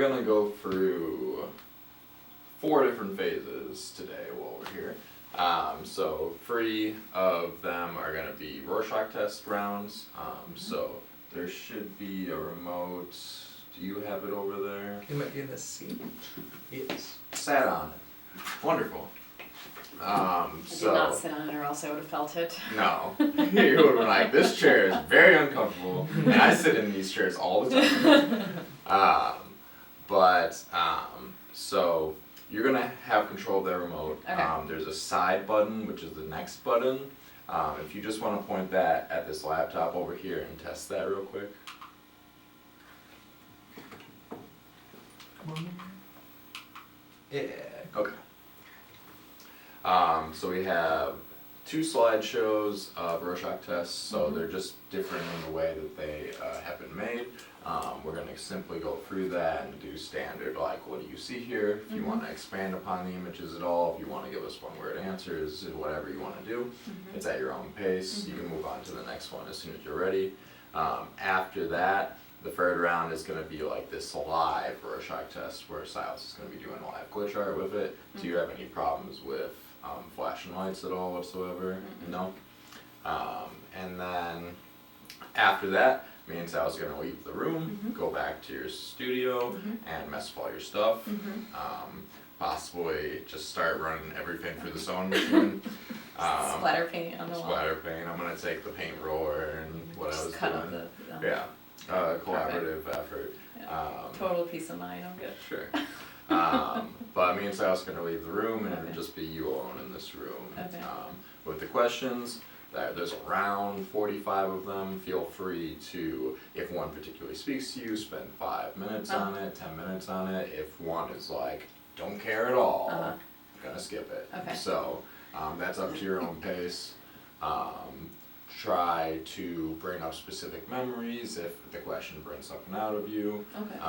gonna go through 4 different phases today while we're here. So 3 of them are gonna be Rorschach test rounds. So there should be a remote. Do you have it over there? It might be in this seat. Yes. Sat on it. Wonderful. I did not sit on it or else I would have felt it. No. You would have been like, this chair is very uncomfortable, and I sit in these chairs all the time. So you're gonna have control of the remote. Okay. There's a side button, which is the next button. If you just want to point that at this laptop over here and test that real quick. Come on. Yeah. Okay. So we have 2 slideshows of Rorschach tests, so they're just different in the way that they have been made. We're going to simply go through that and do standard, like what do you see here? If you want to expand upon the images at all, if you want to give us one-word answers, whatever you want to do, it's at your own pace. You can move on to the next one as soon as you're ready. After that, the third round is going to be like this live Rorschach test where Silas is going to be doing a live glitch art with it. Do you have any problems with flashing lights at all whatsoever? No? And then after that, me and Silas are going to leave the room, go back to your studio and mess with all your stuff. Possibly just start running everything through the sewing machine. Splatter paint on the wall. Splatter paint. I'm going to take the paint roller and what I was Just cut up doing. the Yeah. Collaborative effort. Yeah. Total peace of mind, I'm good. Sure. But me and Silas are going to leave the room and it'll just be you alone in this room. Okay. With the questions, there's around 45 of them. Feel free to, if one particularly speaks to you, spend 5 minutes on it, 10 minutes on it. If one is like, don't care at all, I'm going to skip it. Okay. So that's up to your own pace. Try to bring up specific memories if the question brings something out of you. Okay.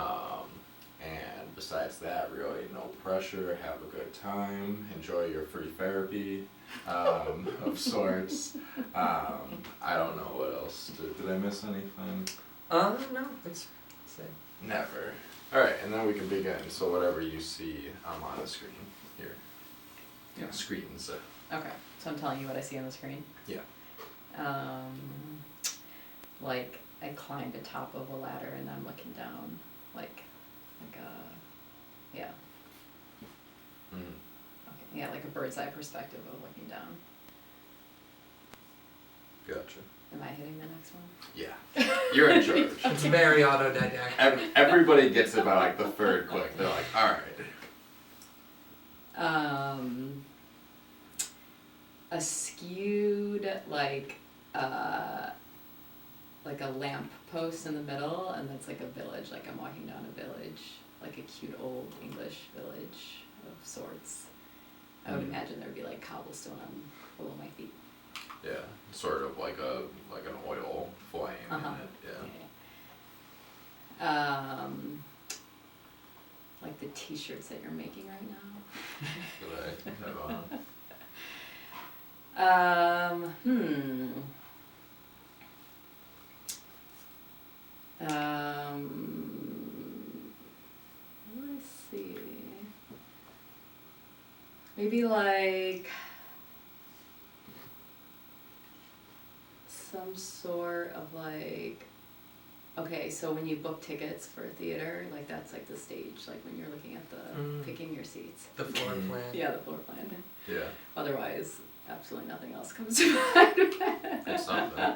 And besides that, really no pressure, have a good time, enjoy your free therapy of sorts. I don't know what else. Did I miss anything? No, it's it. Never. Alright, and then we can begin. So whatever you see on the screen here. Yeah. Screens. Okay. So I'm telling you what I see on the screen? Yeah. Like I climbed the top of a ladder and I'm looking down, yeah. Okay, yeah, like a bird's eye perspective of looking down. Gotcha. Am I hitting the next one? Yeah. You're in charge. It's very autodidactic. Everybody gets it by like the third click. They're like, alright. A skewed like a lamp post in the middle, and that's like a village, like I'm walking down a village, like a cute old English village of sorts. I would imagine there'd be like cobblestone below my feet. Yeah, sort of like an oil flame in it, yeah. Like the t-shirts that you're making right now. That I have on. Let's see. Maybe like some sort of like, okay, so when you book tickets for a theater, like that's like the stage, like when you're looking at the picking your seats. The floor plan. Yeah, the floor plan. Yeah. Otherwise, absolutely nothing else comes to mind. It's something.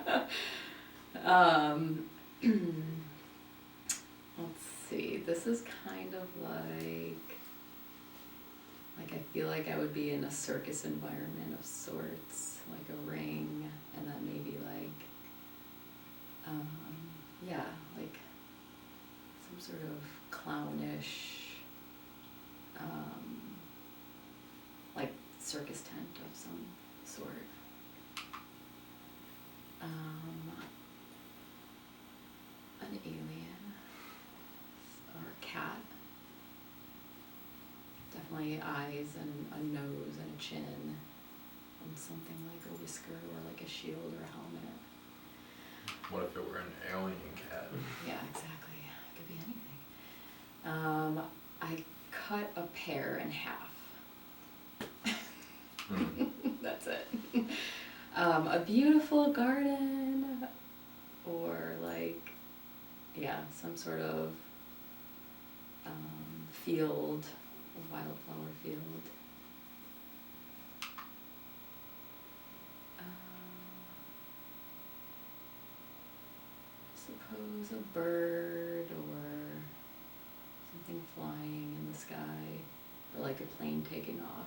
Let's see, this is kind of like I feel like I would be in a circus environment of sorts, like a ring, and then maybe like, yeah, like some sort of clownish, like circus tent of some sort. An alien or a cat. Definitely eyes and a nose and a chin and something like a whisker or like a shield or a helmet. What if it were an alien cat? Yeah, exactly. It could be anything. I cut a pear in half. Hmm. That's it. A beautiful garden, or like, yeah, some sort of field, a wildflower field. Suppose a bird or something flying in the sky, or like a plane taking off.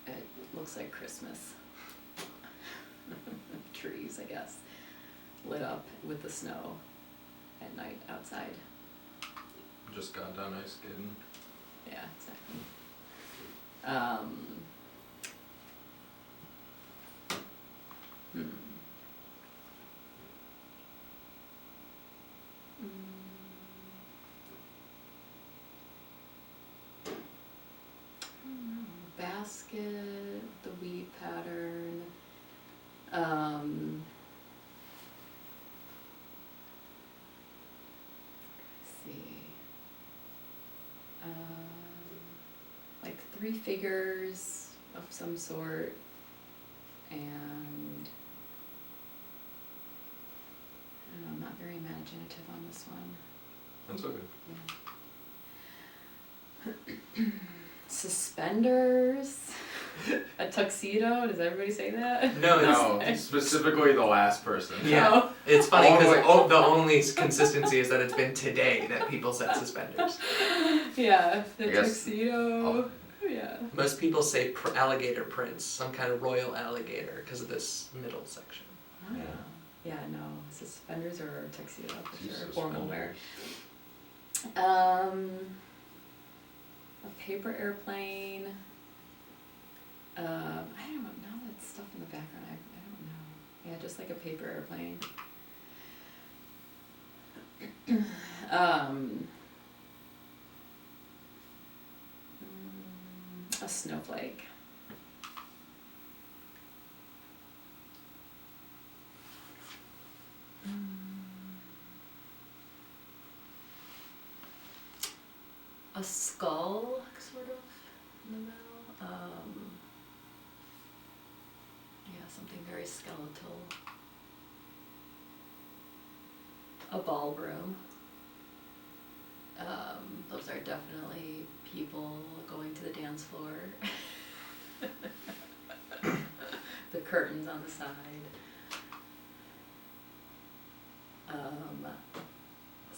It looks like Christmas. Trees, I guess, lit up with the snow at night outside. Just got done ice skating. Yeah, exactly. Hmm. I don't know. Basket, the weave pattern. Let's see. Like 3 figures of some sort, and I don't know, I'm not very imaginative on this one. That's okay. Yeah. Suspenders, a tuxedo. Does everybody say that? No, No, specifically the last person. Yeah. Oh. It's funny Oh, because wait. the only consistency is that it's been today that people said suspenders. Yeah, the I guess- tuxedo. oh. Yeah. Most people say alligator prints, some kind of royal alligator, because of this middle section. Ah. Yeah. Yeah, no, suspenders or tuxedo for Two sure. Formal wear. suspenders. A paper airplane. I don't know that stuff in the background. I don't know. Yeah, just like a paper airplane. A snowflake. A skull, sort of, in the middle. Yeah, something very skeletal. A ballroom. Those are definitely people going to the dance floor. The curtains on the side.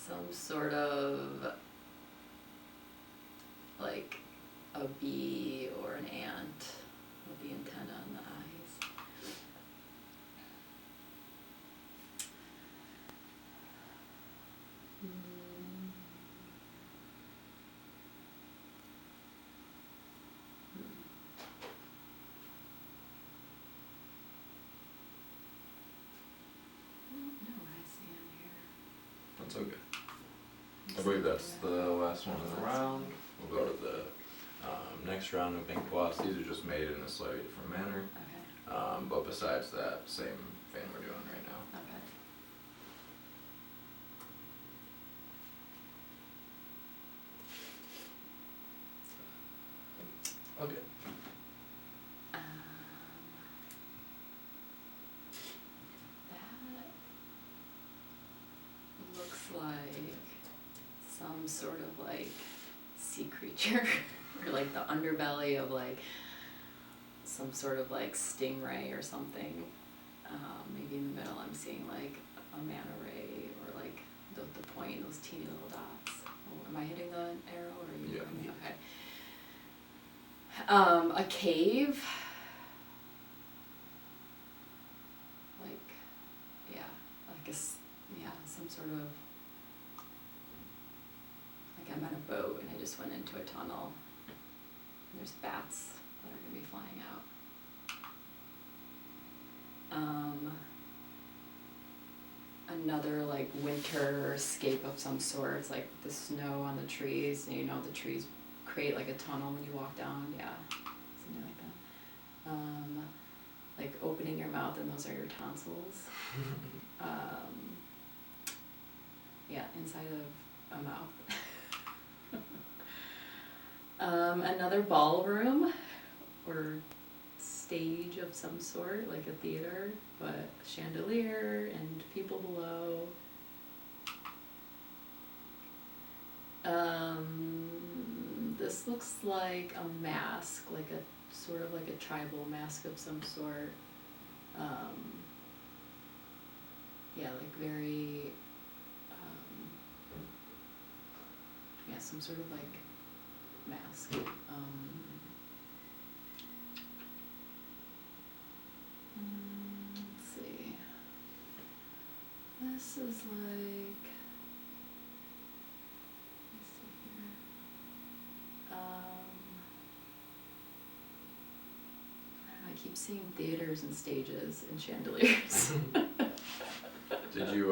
Some sort of like a bee or an ant with the antenna on the eyes. I don't know what I see on here. That's okay. I believe that's the last one in the round. We'll go to the next round of ink blots. These are just made in a slightly different manner. Okay, But besides that, same thing we're doing right now. okay. Okay. That looks like some sort of like sea creature or like the underbelly of like some sort of like stingray or something. Maybe in the middle I'm seeing like a manta ray or like the point, those teeny little dots. Oh, am I hitting the arrow or are you? Yeah. Okay. A cave. Like, yeah, like some sort of, like I'm on a boat and I just went into a tunnel. And there's bats that are gonna be flying out. Another like winter scape of some sort. It's like the snow on the trees, and the trees create like a tunnel when you walk down. Yeah, something like that. like opening your mouth and those are your tonsils. Yeah, inside of a mouth. Another ballroom or stage of some sort, like a theater, but chandelier and people below. This looks like a mask, like a sort of like a tribal mask of some sort. Yeah, like very, yeah, some sort of like mask. Let's see. This is like, let's see here. I don't know, I keep seeing theaters and stages and chandeliers. Did you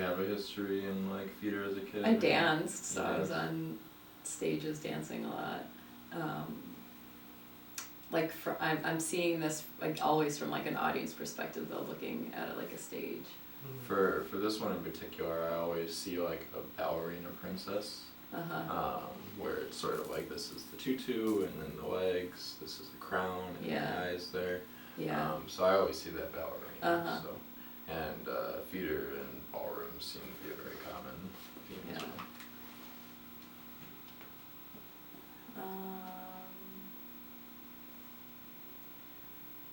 have a history in like theater as a kid? I danced, so I was Yeah. on stages dancing a lot. Like I'm seeing this like always from like an audience perspective though, looking at it like a stage. For this one in particular, I always see like a ballerina princess, where it's sort of like this is the tutu and then the legs, this is the crown and Yeah. the eyes there. Yeah. So I always see that ballerina. Uh-huh. And theater and ballrooms seem to be a very common theme as Yeah.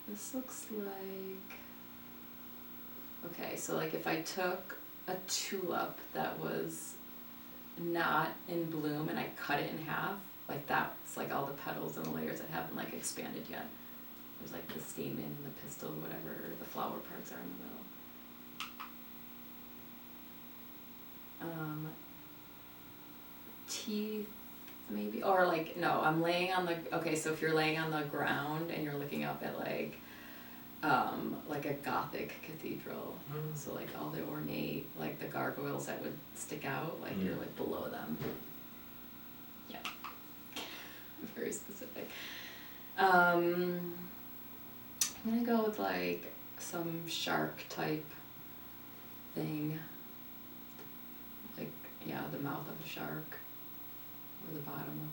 This looks like, okay, so like if I took a tulip that was not in bloom and I cut it in half, like that's like all the petals and the layers that haven't like expanded yet. There's like the stamen and the pistil, whatever the flower parts are in the middle. Teeth maybe, or like, no, I'm laying on the, okay, so if you're laying on the ground and you're looking up at like a Gothic cathedral, so like all the ornate, like the gargoyles that would stick out, like you're like below them. Yeah. Very specific. I'm gonna go with like some shark type thing. Like, yeah, the mouth of a shark. Or the bottom of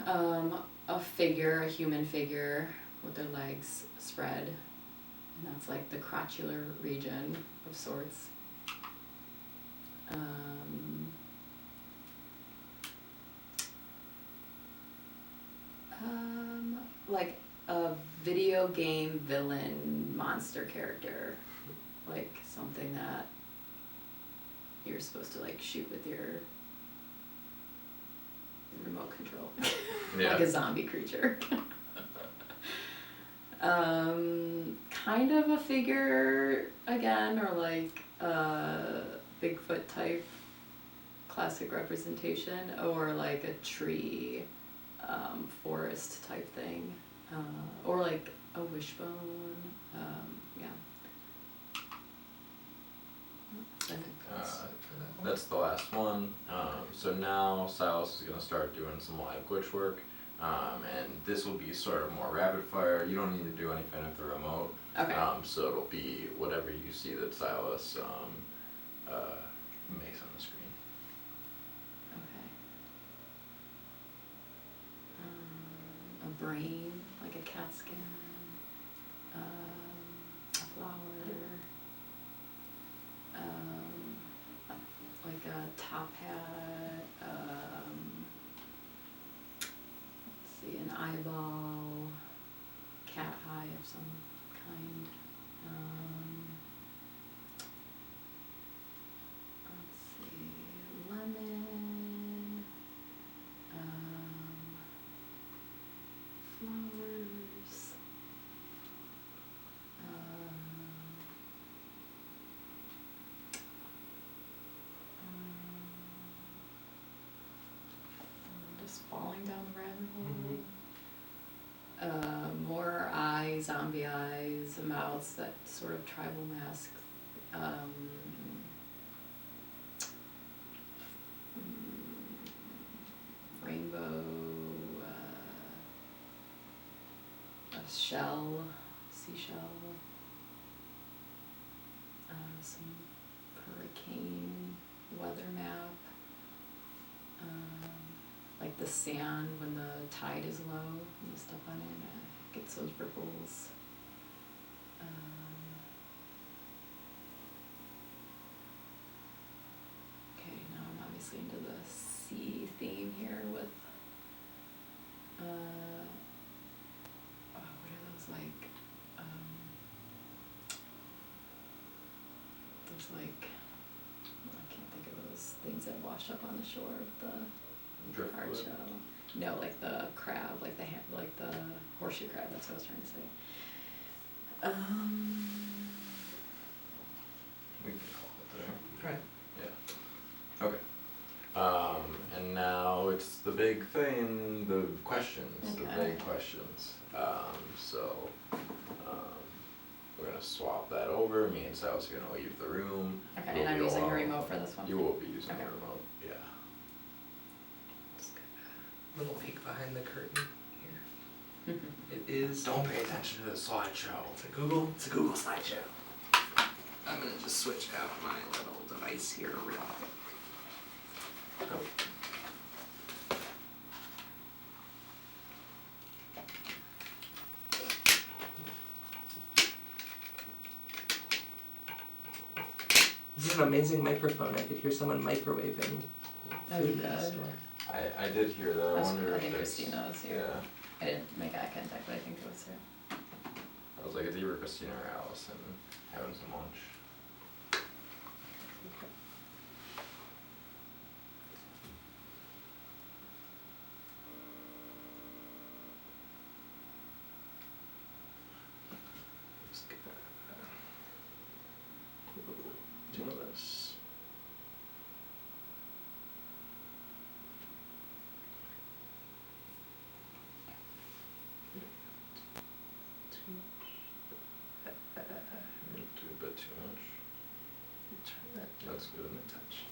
a shark. A figure, a human figure with their legs spread. And that's like the crotchular region of sorts. Like a video game villain monster character. Like something that you're supposed to like shoot with your remote control. Yeah. Like a zombie creature. Kind of a figure again, or like a Bigfoot type classic representation, or like a tree, forest type thing, or like a wishbone. Yeah. That's the last one. So now Silas is going to start doing some live glitch work, and this will be sort of more rapid fire. You don't need to do anything with the remote. Okay. So it'll be whatever you see that Silas makes on the screen. Okay. A brain, like a CAT scan, a flower, like a top hat, let's see, an eyeball, cat eye of some kind. Let's see, lemon, flowers, just falling down the rabbit hole. More eyes, zombie eyes, mouths, that sort of tribal mask. Rainbow, seashell, some hurricane weather map, like the sand when the tide is low and the stuff on it gets those ripples. Okay, now I'm obviously into the sea theme here with what are those like? There's like, I can't think of those things that wash up on the shore of the hard Driftwood. shell. No, like the crab, like the like the horseshoe crab. That's what I was trying to say. We can call it there. Right. Yeah. Okay. And now it's the big thing, the questions, the Okay. big questions. We're gonna swap that over. Me and Sal's gonna leave the room. Okay, You'll and I'm be using a alone. remote for this one. You will be using Okay. the remote, yeah. Just got a little peek behind the curtain here. It is. Don't pay attention to the slideshow. It's a Google slideshow. I'm gonna just switch out my little device here real quick. Go. This is an amazing microphone. I could hear someone microwaving Oh, food you in the did? store. I did hear that. I That's- wonder I if think there's. Christina was here. Yeah. I didn't make eye contact, but I think it was her. I was like, it's either Christina or Allison having some lunch. Just gonna do this. Do a bit too much. Turn that That's good. a touch.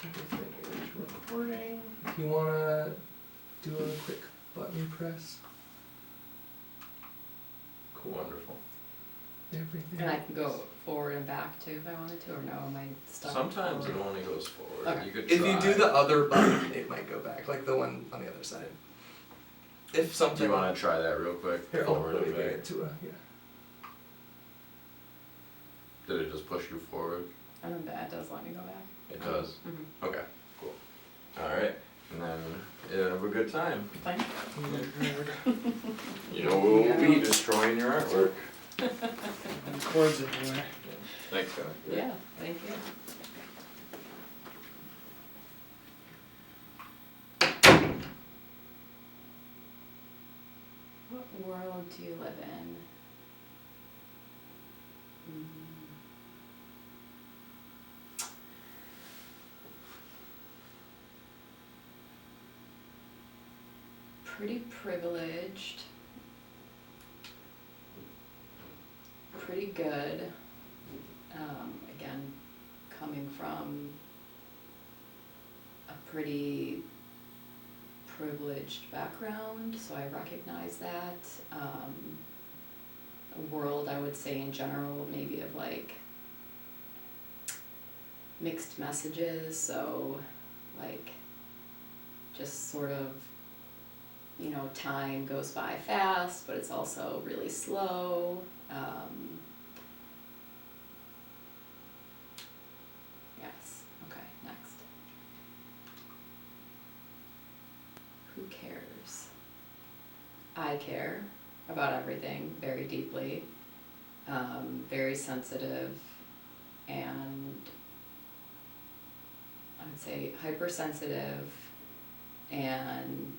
Everything is recording. If you wanna do a quick button press, Cool, wonderful. everything. And I can go forward and back too if I wanted to, or no, am I stuck? Sometimes it forward? only goes forward. Okay. You could If try. you do the other button, it might go back, like the one on the other side. If Do something. you want to try that real quick? Here, Forward let me and bring back. it to a, yeah. Did it just push you forward? I don't know, it does let me go back. It does. Mm-hmm. Okay, cool. All right, and then have a good time. Fine. You know we'll be destroying your artwork. Cords everywhere. Thanks, guys. Yeah, thank you. What world do you live in? Pretty privileged. Pretty good. Again, coming from a pretty privileged background, so I recognize that. A world, I would say in general, maybe of like mixed messages, so like just sort of, you know, time goes by fast, but it's also really slow. Yes, okay, next. Who cares? I care about everything very deeply, very sensitive, and I would say hypersensitive and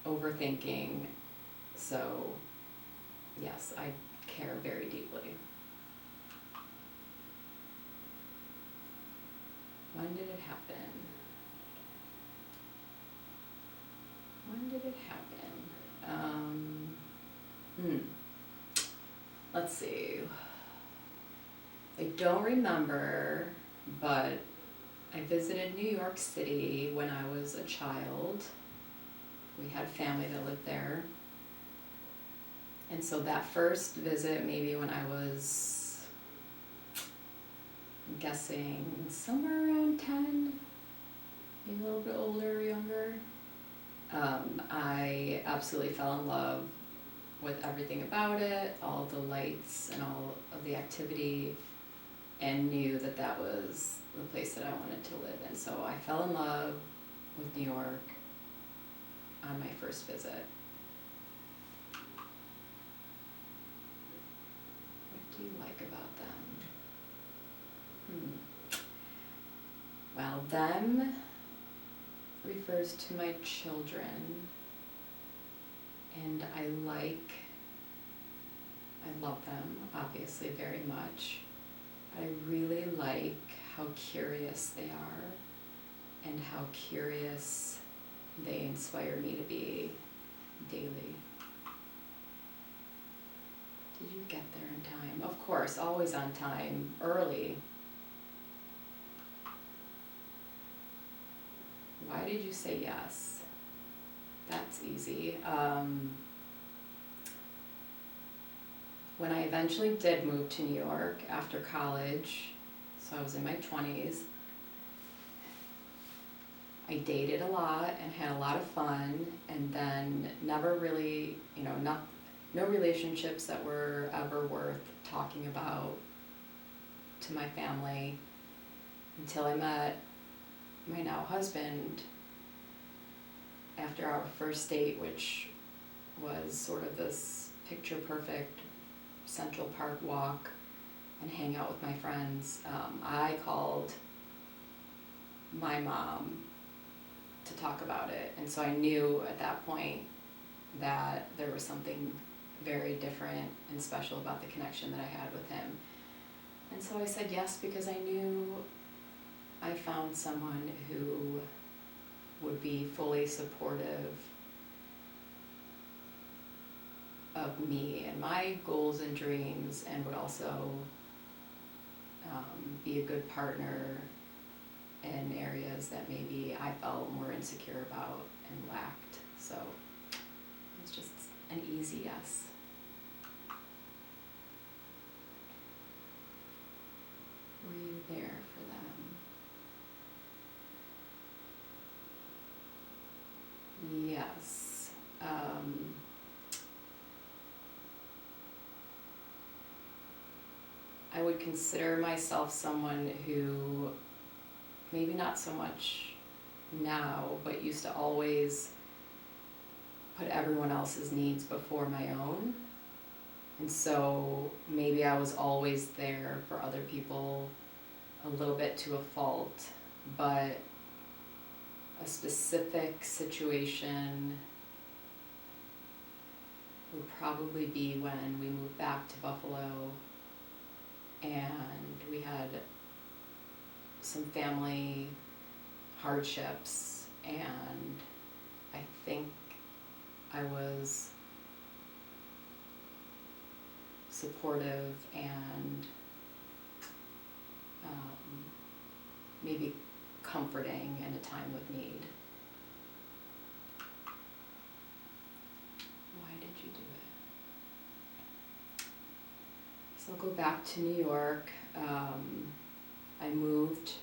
overthinking, so yes, I care very deeply. When did it happen? When did it happen? Let's see. I don't remember, but I visited New York City when I was a child. We had family that lived there. And so that first visit, maybe when I was, I'm guessing somewhere around 10, maybe a little bit older or younger, I absolutely fell in love with everything about it, all the lights and all of the activity, and knew that that was the place that I wanted to live in. So I fell in love with New York on my first visit. What do you like about them? Well, them refers to my children, and I love them, obviously, very much, but I really like how curious they are and how curious they inspire me to be daily. Did you get there in time? Of course, always on time, early. Why did you say yes? That's easy. When I eventually did move to New York after college, so I was in my 20s, I dated a lot and had a lot of fun, and then never really, no relationships that were ever worth talking about to my family until I met my now husband after our first date, which was sort of this picture perfect Central Park walk and hang out with my friends. I called my mom to talk about it, and so I knew at that point that there was something very different and special about the connection that I had with him. And so I said yes because I knew I found someone who would be fully supportive of me and my goals and dreams, and would also be a good partner in areas that maybe I felt more insecure about and lacked. So it was just an easy yes. Were you there for them? Yes. I would consider myself someone who, maybe not so much now, but used to always put everyone else's needs before my own. And so maybe I was always there for other people, a little bit to a fault, but a specific situation would probably be when we moved back to Buffalo and we had some family hardships, and I think I was supportive and maybe comforting in a time of need. Why did you do it? So I'll go back to New York. I moved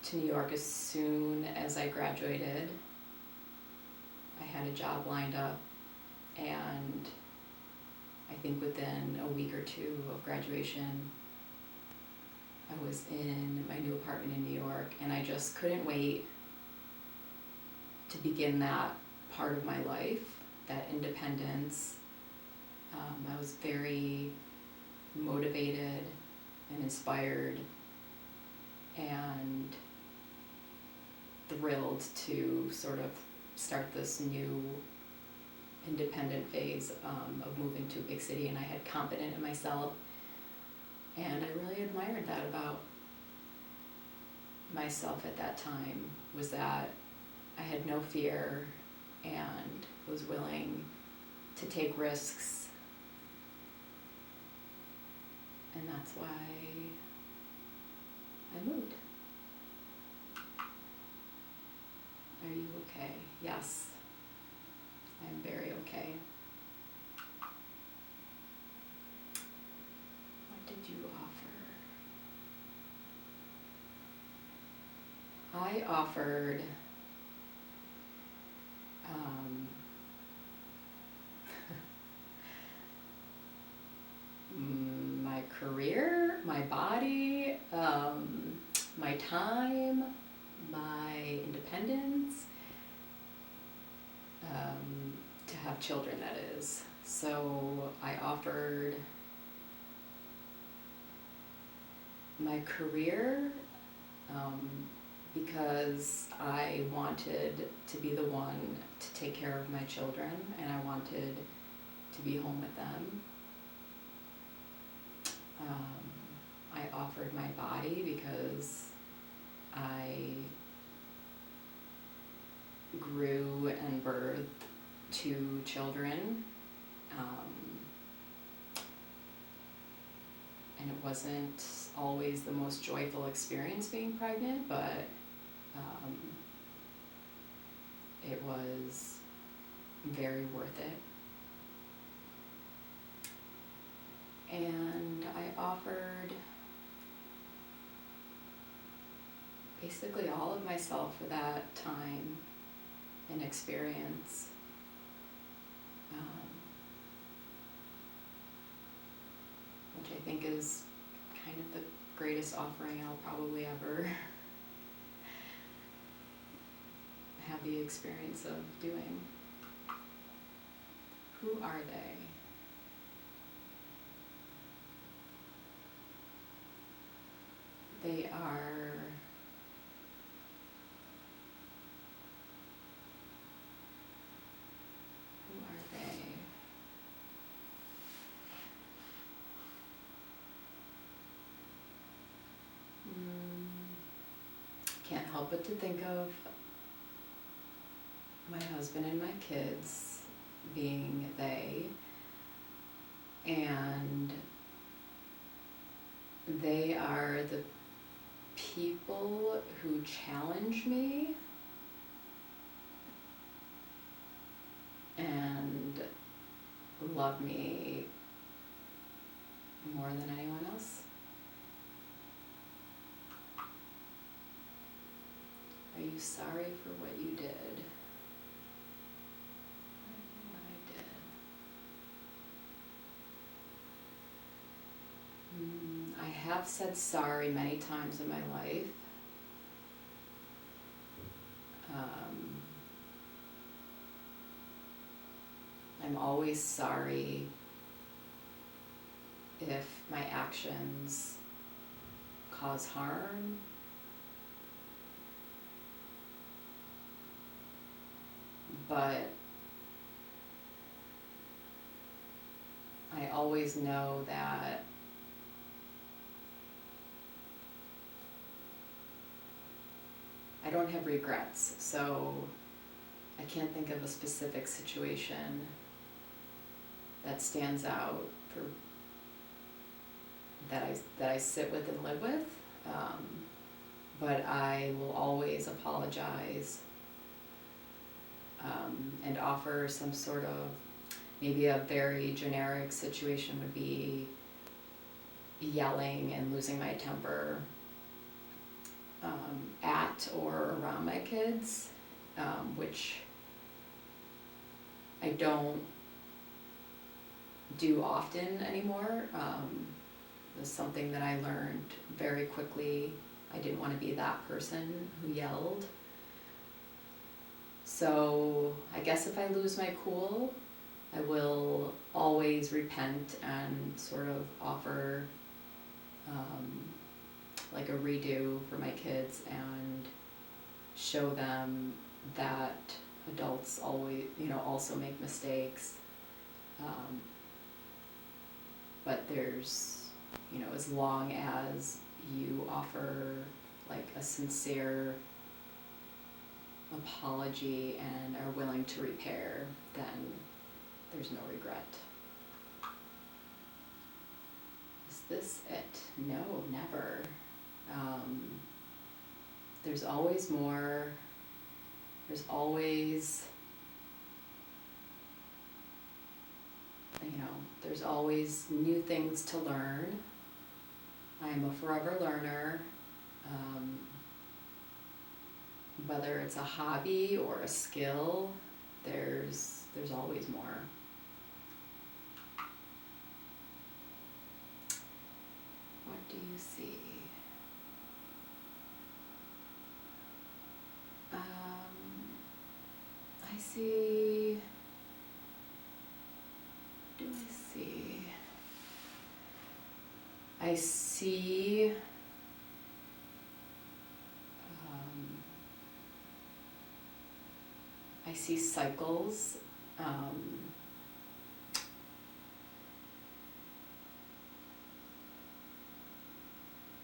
to New York as soon as I graduated. I had a job lined up, and I think within a week or two of graduation, I was in my new apartment in New York, and I just couldn't wait to begin that part of my life, that independence. I was very motivated and inspired and thrilled to sort of start this new independent phase of moving to a big city, and I had confidence in myself, and I really admired that about myself at that time, was that I had no fear and was willing to take risks, and that's why I moved. yes, I'm very okay. What did you offer? I offered my career, my body, my time, my independence, to have children, that is. So I offered my career, because I wanted to be the one to take care of my children, and I wanted to be home with them. I offered my body because I grew and birthed 2 children, and it wasn't always the most joyful experience being pregnant, but it was very worth it. And I offered basically all of myself for that time and experience. Which I think is kind of the greatest offering I'll probably ever have the experience of doing. Who are they? They are who are they? Can't help but to think of my husband and my kids being they, and they are the people who challenge me and love me more than anyone else. Are you sorry for what you did? What I did. I have said sorry many times in my life. I'm always sorry if my actions cause harm. But I always know that I don't have regrets, so I can't think of a specific situation that stands out for that I sit with and live with, but I will always apologize and offer some sort of, maybe a very generic situation would be yelling and losing my temper at or around my kids, which I don't do often anymore. It was something that I learned very quickly. I didn't want to be that person who yelled. So I guess if I lose my cool, I will always repent and sort of offer like a redo for my kids and show them that adults always, also make mistakes. But there's, as long as you offer like a sincere apology and are willing to repair, then there's no regret. Is this it? No, never. There's always more There's always, there's always new things to learn. I am a forever learner. Whether it's a hobby or a skill, there's always more. What do you see? I see. What do I see? I see. I see cycles.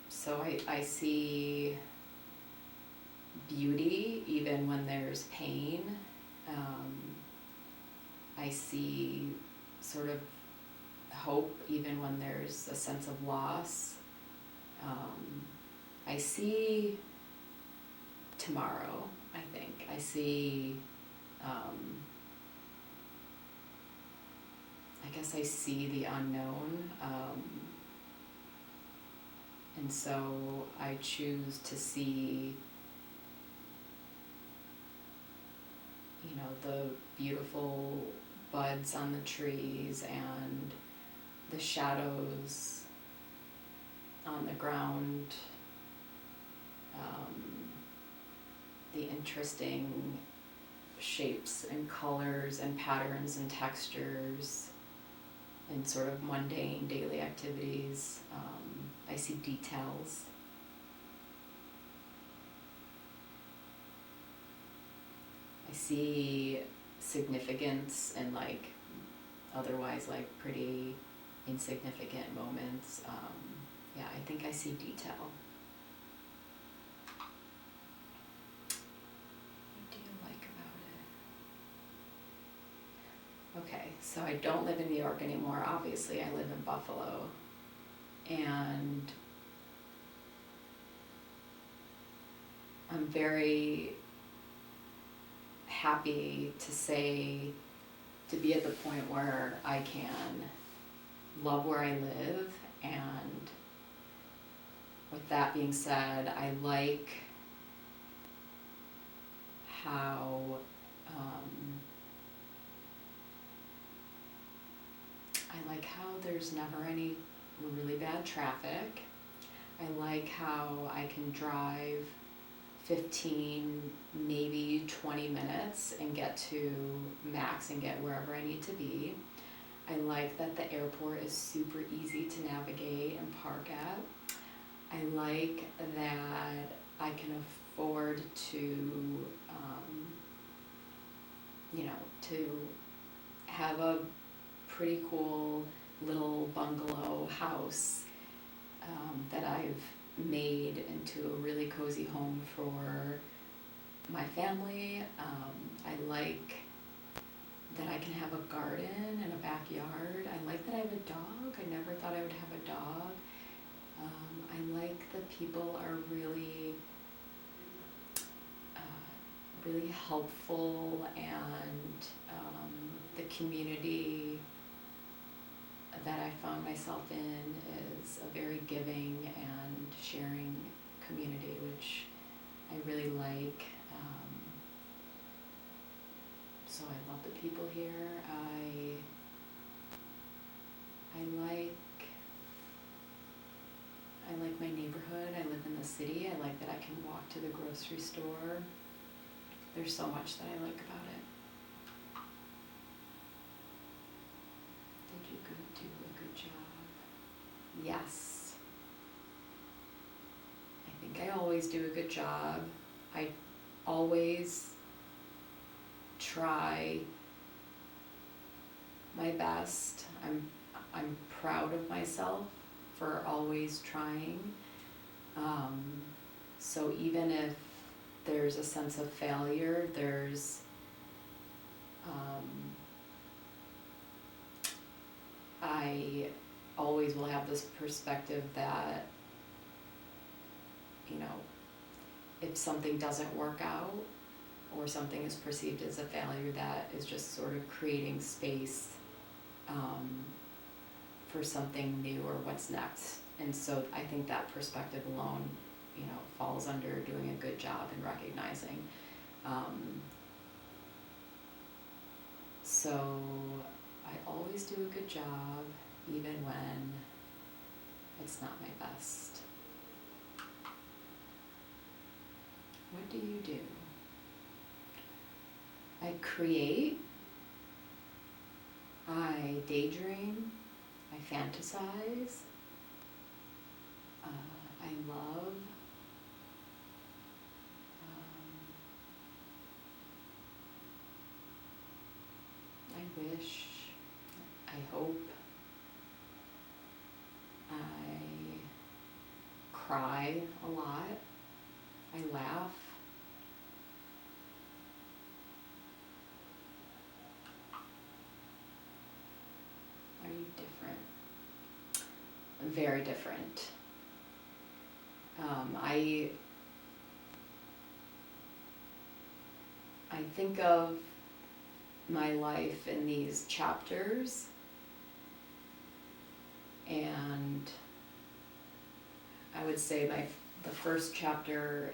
So I see beauty even when there's pain. I see sort of hope even when there's a sense of loss. I see tomorrow, I think. I see, I guess I see the unknown. And so I choose to see, the beautiful buds on the trees and the shadows on the ground, the interesting shapes and colors and patterns and textures and sort of mundane daily activities. I see details. I see significance in otherwise pretty insignificant moments. Yeah, I think I see detail. What do you like about it? Okay, so I don't live in New York anymore. Obviously, I live in Buffalo. And I'm very happy to be at the point where I can love where I live. And with that being said, I like how there's never any really bad traffic. I like how I can drive 15, maybe 20 minutes and get to max and get wherever I need to be. I like that the airport is super easy to navigate and park at. I like that I can afford to, to have a pretty cool little bungalow house that I've made into a really cozy home for my family. I like that I can have a garden and a backyard. I like that I have a dog. I never thought I would have a dog. I like that people are really really helpful, and the community that I found myself in is a very giving and sharing community, which I really like. So I love the people here. I like my neighborhood. I live in the city. I like that I can walk to the grocery store. There's so much that I like about it. Did you do a good job? Yes. I think I always do a good job. I always try my best. I'm proud of myself for always trying. So even if there's a sense of failure, I always will have this perspective that, if something doesn't work out, or something is perceived as a failure, that is just sort of creating space for something new or what's next. And so I think that perspective alone, you know, falls under doing a good job in recognizing. So I always do a good job, even when it's not my best. What do you do? I create, I daydream, I fantasize, I love, I wish, I hope, I cry a lot, I laugh. Are you different? I'm very different. I think of my life in these chapters, and I would say the first chapter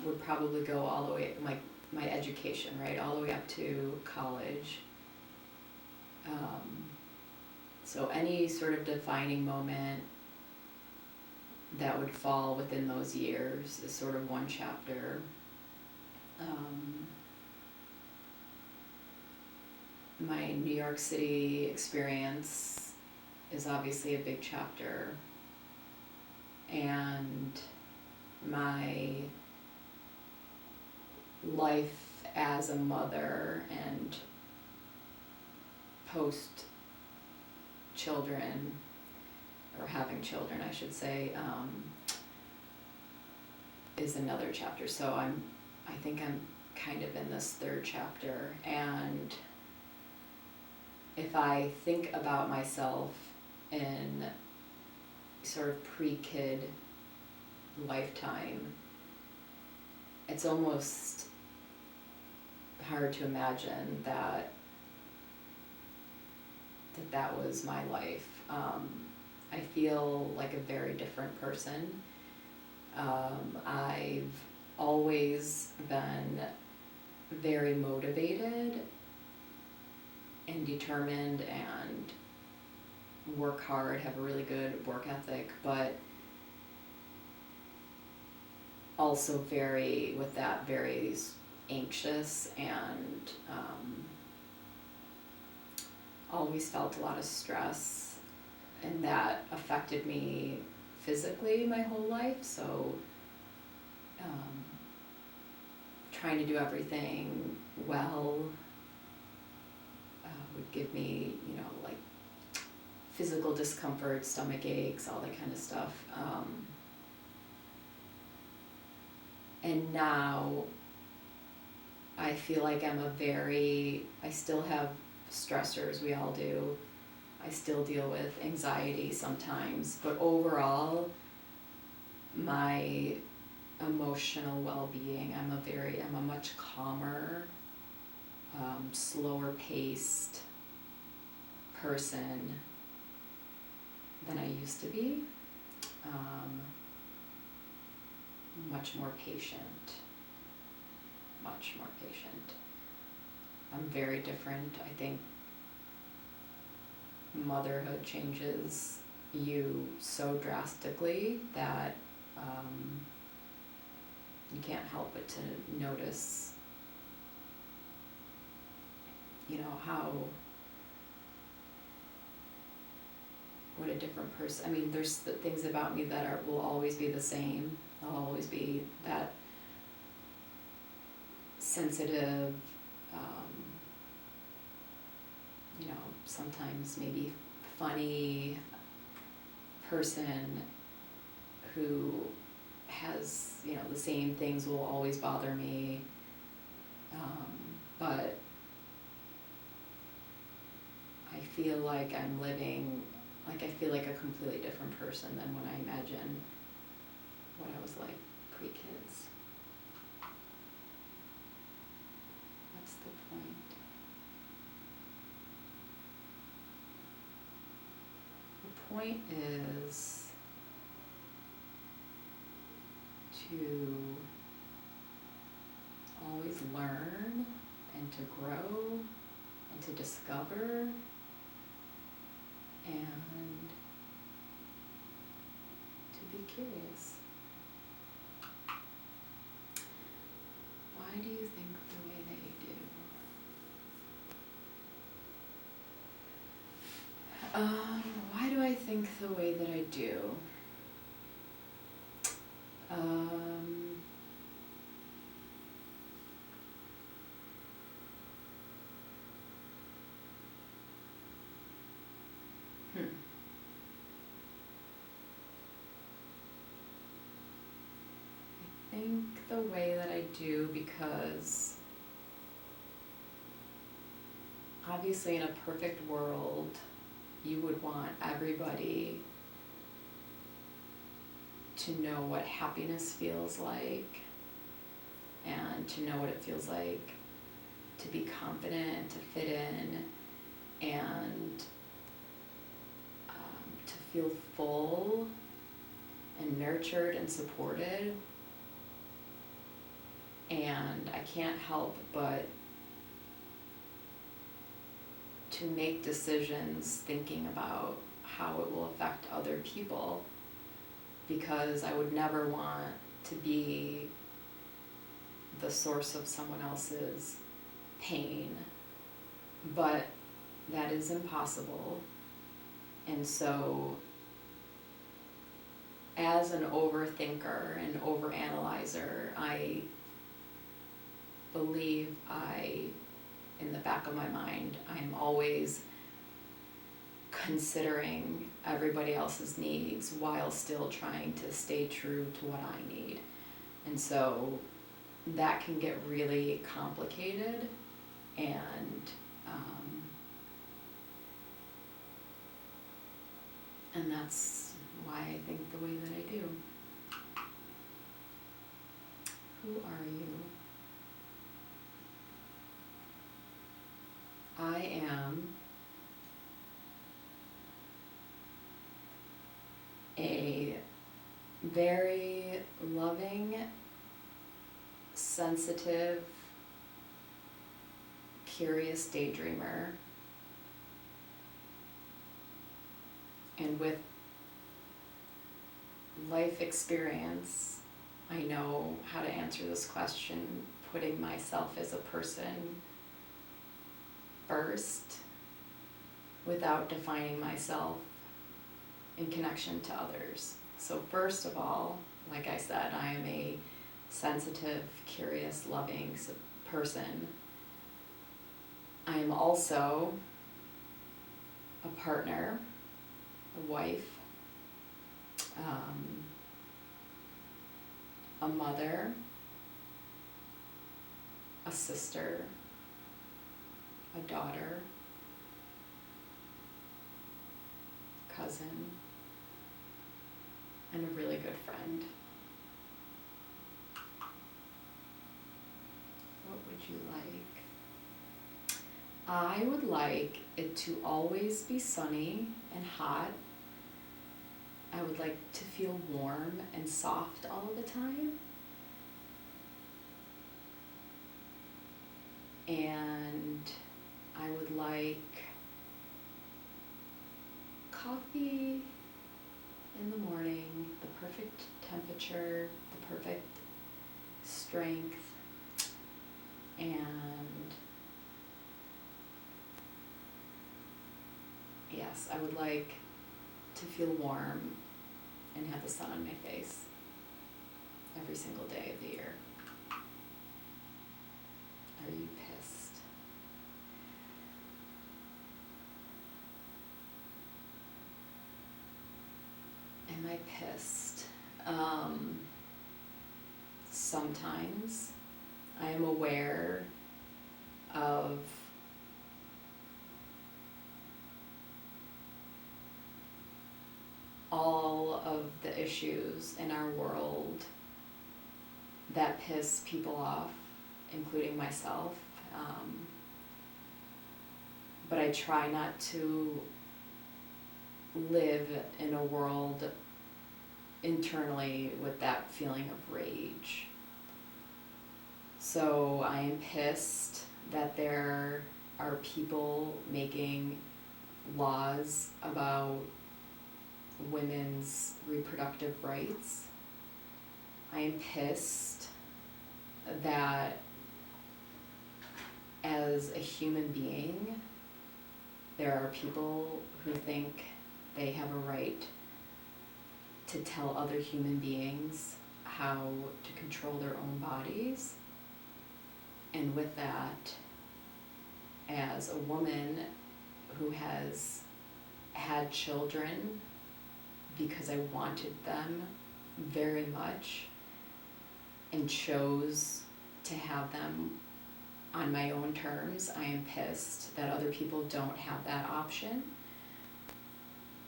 would probably go all the way, my education, right, all the way up to college. So any sort of defining moment that would fall within those years is sort of one chapter. My New York City experience is obviously a big chapter, and my life as a mother and post children, or having children I should say, is another chapter. So I think I'm kind of in this third chapter, and if I think about myself in sort of pre-kid lifetime, it's almost hard to imagine that was my life. I feel like a very different person. I've always been very motivated and determined and work hard, have a really good work ethic, but also very anxious, and always felt a lot of stress, and that affected me physically my whole life. So trying to do everything well would give me, like physical discomfort, stomach aches, all that kind of stuff. And now I feel like I still have stressors, we all do. I still deal with anxiety sometimes, but overall, my emotional well-being, I'm a much calmer, slower paced person than I used to be. Much more patient. I'm very different. I think motherhood changes you so drastically that you can't help but to notice, what a different person. I mean, there's the things about me that will always be the same. I'll always be that sensitive, sometimes maybe funny person who has, the same things will always bother me, but I feel like I feel like a completely different person than when I imagine what I was like pre-kids. point is to always learn and to grow and to discover and to be curious. Why do you think the way that you do? Why do I think the way that I do? I think the way that I do because obviously in a perfect world you would want everybody to know what happiness feels like and to know what it feels like to be confident and to fit in and to feel full and nurtured and supported. And I can't help but to make decisions thinking about how it will affect other people, because I would never want to be the source of someone else's pain, but that is impossible. And so as an overthinker and overanalyzer, I believe in the back of my mind, I'm always considering everybody else's needs while still trying to stay true to what I need. And so that can get really complicated, and that's why I think the way that I do. Who are you? I am a very loving, sensitive, curious daydreamer. And with life experience, I know how to answer this question, putting myself as a person first without defining myself in connection to others. So first of all, like I said, I am a sensitive, curious, loving person. I am also a partner, a wife, a mother, a sister, a daughter, cousin, and a really good friend. What would you like? I would like it to always be sunny and hot. I would like to feel warm and soft all the time. And I would like coffee in the morning, the perfect temperature, the perfect strength, and yes, I would like to feel warm and have the sun on my face every single day of the year. Are you pissed? Am I pissed? Sometimes. I am aware of all of the issues in our world that piss people off, including myself. But I try not to live in a world internally with that feeling of rage. So I am pissed that there are people making laws about women's reproductive rights. I am pissed that as a human being, there are people who think they have a right to tell other human beings how to control their own bodies. And with that, as a woman who has had children because I wanted them very much and chose to have them on my own terms, I am pissed that other people don't have that option.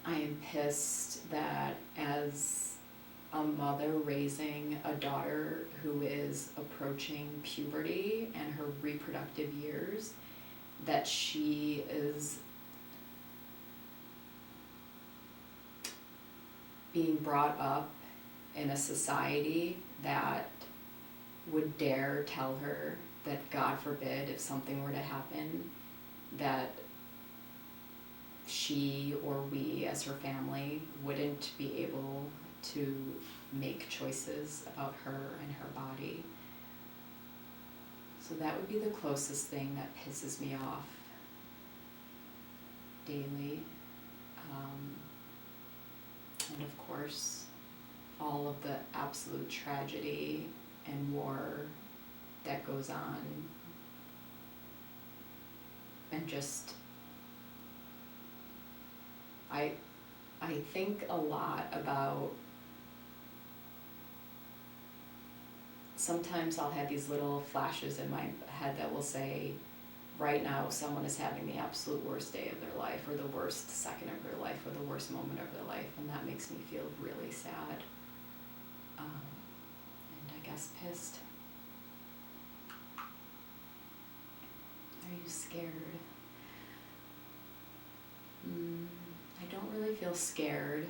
I am pissed that as a mother raising a daughter who is approaching puberty and her reproductive years, that she is being brought up in a society that would dare tell her that, God forbid, if something were to happen, that she or we as her family wouldn't be able to make choices about her and her body. So that would be the closest thing that pisses me off daily. And of course, all of the absolute tragedy and war that goes on. And just, I think a lot about, sometimes I'll have these little flashes in my head that will say, right now someone is having the absolute worst day of their life, or the worst second of their life, or the worst moment of their life, and that makes me feel really sad. And I guess pissed. Are you scared? I don't really feel scared.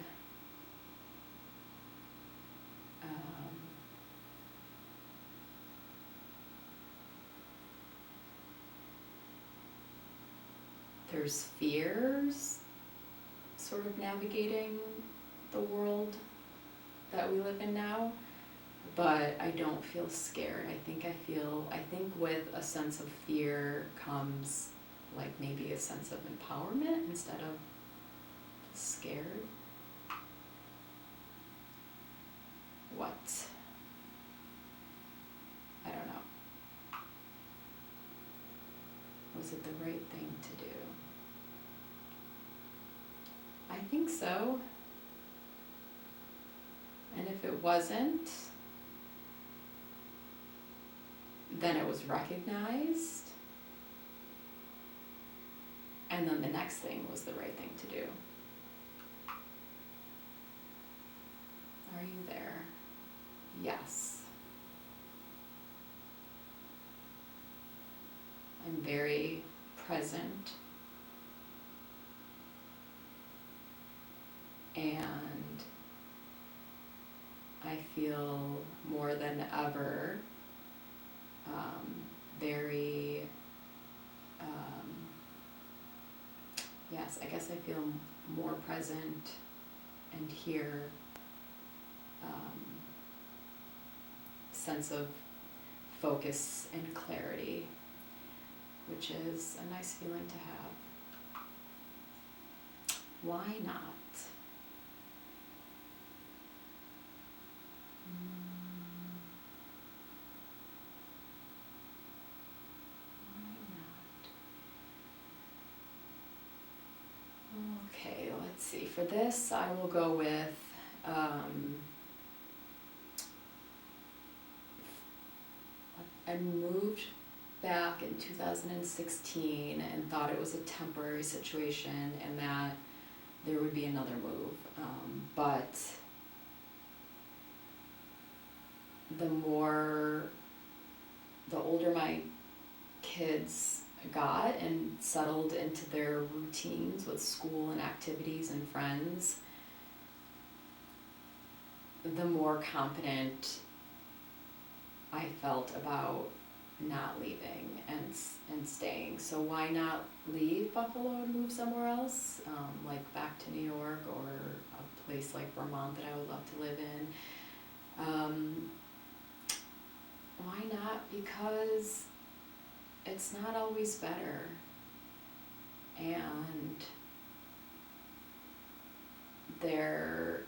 There's fears sort of navigating the world that we live in now, but I don't feel scared. I think with a sense of fear comes like maybe a sense of empowerment instead of scared. What? I don't know. Was it the right thing to do? I think so. And if it wasn't, then it was recognized. And then the next thing was the right thing to do. Are you there? Yes. I'm very present. And I feel more than ever very, yes, I guess I feel more present and here, sense of focus and clarity, which is a nice feeling to have. Why not? Okay, let's see. For this, I will go with I moved back in 2016 and thought it was a temporary situation and that there would be another move. But the older my kids got and settled into their routines with school and activities and friends, the more confident I felt about not leaving and staying. So why not leave Buffalo and move somewhere else, like back to New York or a place like Vermont that I would love to live in. Why not? Because it's not always better. And there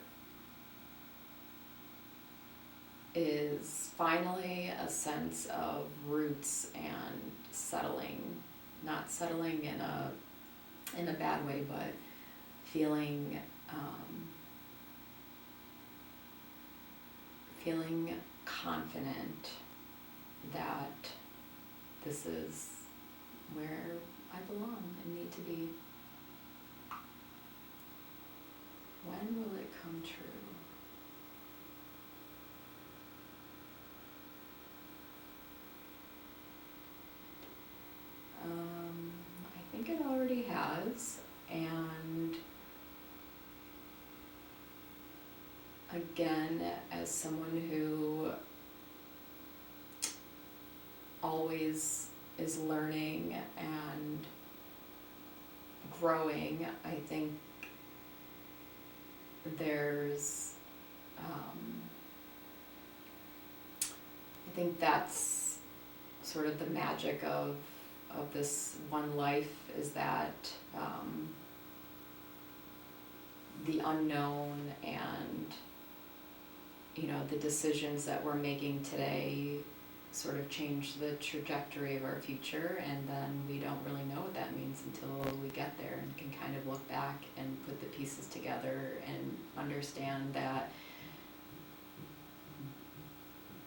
is finally a sense of roots and settling, not settling in a bad way, but feeling feeling confident that this is where I belong and need to be. When will it come true? I think it already has, and again, as someone who always is learning and growing, I think there's, I think that's sort of the magic of this one life, is that the unknown and, you know, the decisions that we're making today sort of change the trajectory of our future, and then we don't really know what that means until we get there and can kind of look back and put the pieces together and understand that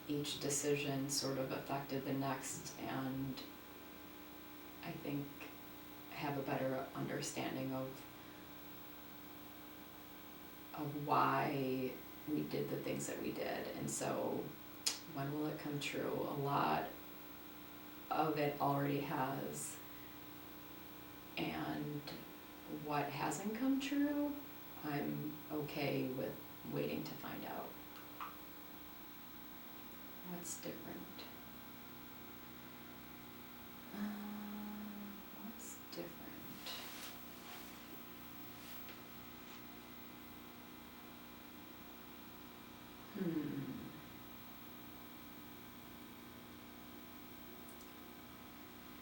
each decision sort of affected the next, and I think have a better understanding of why we did the things that we did. And so when will it come true? A lot of it already has, and what hasn't come true, I'm okay with waiting to find out. What's different? What's different?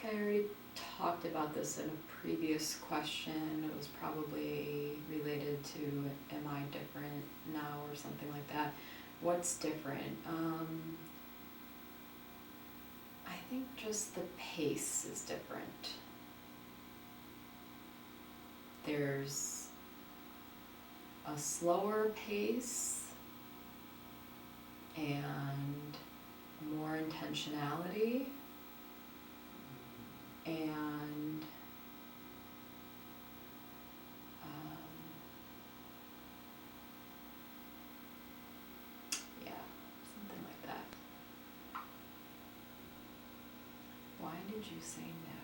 I already talked about this in a previous question. It was probably related to, am I different now, or something like that. What's different? I think just the pace is different. There's a slower pace and more intentionality, and yeah, something like that. Why did you say no?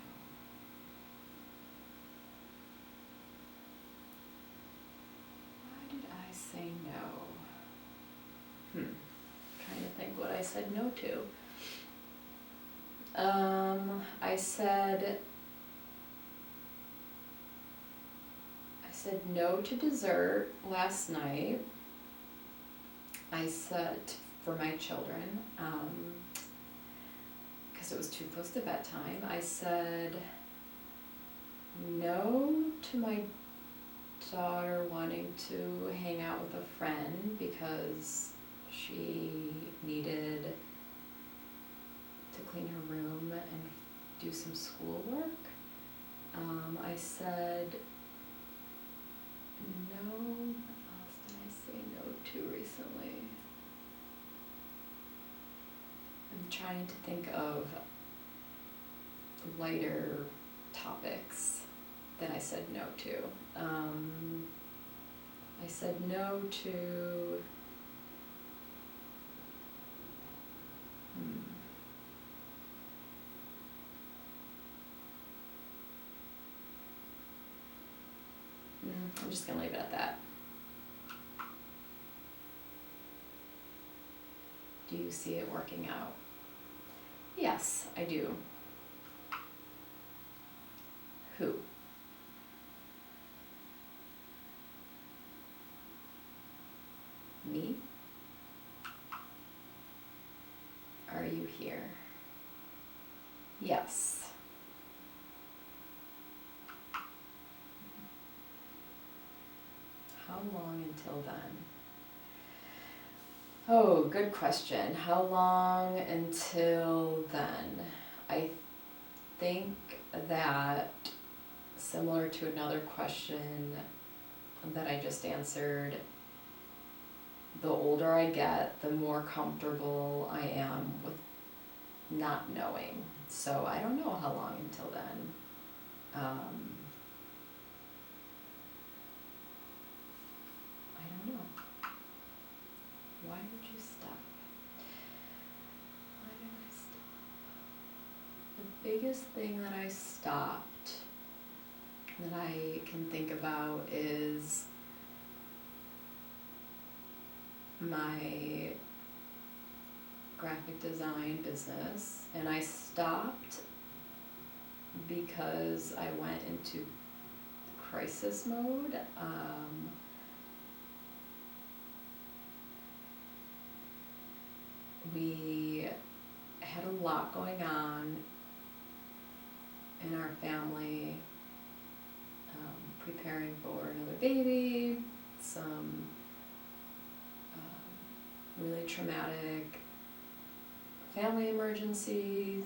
Why did I say no? Trying to think what I said no to. I said no to dessert last night. I said for my children, because it was too close to bedtime. I said no to my daughter wanting to hang out with a friend because she needed to clean her room and do some schoolwork. I said no. What else did I say no to recently? I'm trying to think of lighter topics that I said no to. I said no to I'm just gonna leave it at that. Do you see it working out? Yes, I do. Who? Me? Are you here? Yes. How long until then? Oh, good question. How long until then? I think that, similar to another question that I just answered, the older I get, the more comfortable I am with not knowing. So I don't know how long until then. I don't know. Why did you stop? Why did I stop? The biggest thing that I stopped that I can think about is my graphic design business, and I stopped because I went into crisis mode. We had a lot going on in our family, preparing for another baby, some really traumatic family emergencies,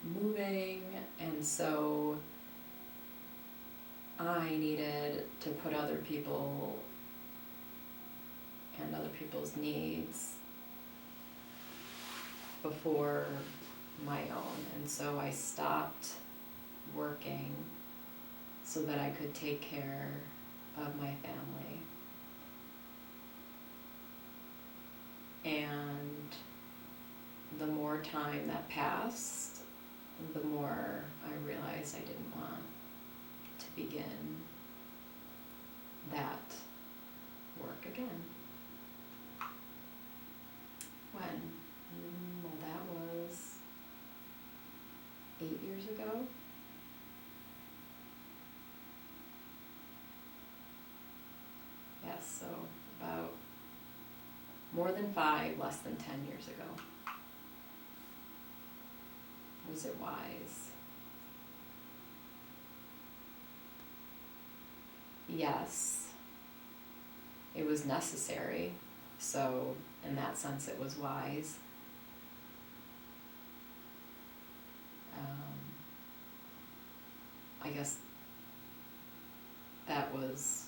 moving, and so I needed to put other people and other people's needs before my own, and so I stopped working so that I could take care of my family. And the more time that passed, the more I realized I didn't want to begin that work again. When? Well, that was 8 years ago. Yes, so about more than 5, less than 10 years ago. Was it wise? Yes. It was necessary, so in that sense it was wise. I guess that was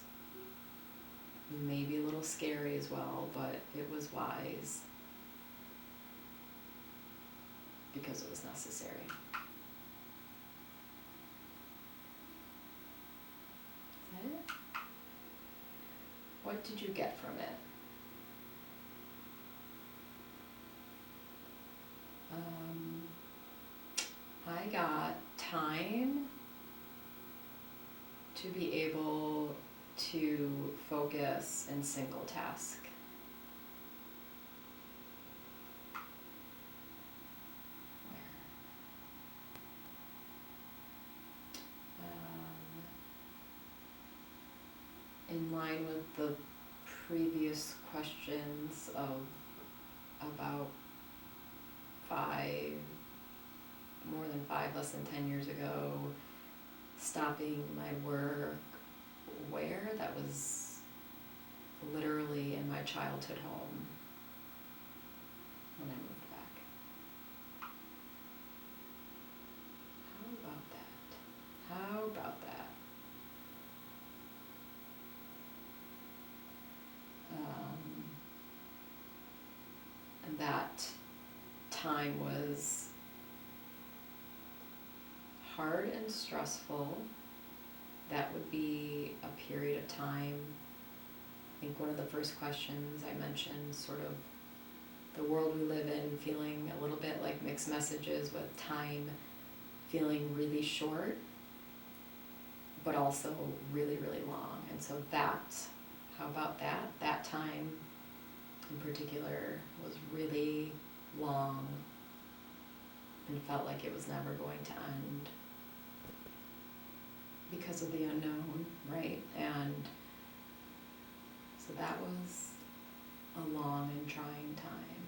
maybe a little scary as well, but it was wise because it was necessary. Is that it? What did you get from it? I got time to be able to focus and single task. In line with the previous questions of about 5, more than 5, less than 10 years ago, stopping my work where? That was literally in my childhood home when I moved back. How about that? How about that? And that time was hard and stressful. That would be a period of time. I think one of the first questions I mentioned, sort of the world we live in, feeling a little bit like mixed messages with time feeling really short. but also really, really long. And so that, how about that? That time in particular was really long and felt like it was never going to end because of the unknown, right? And so that was a long and trying time.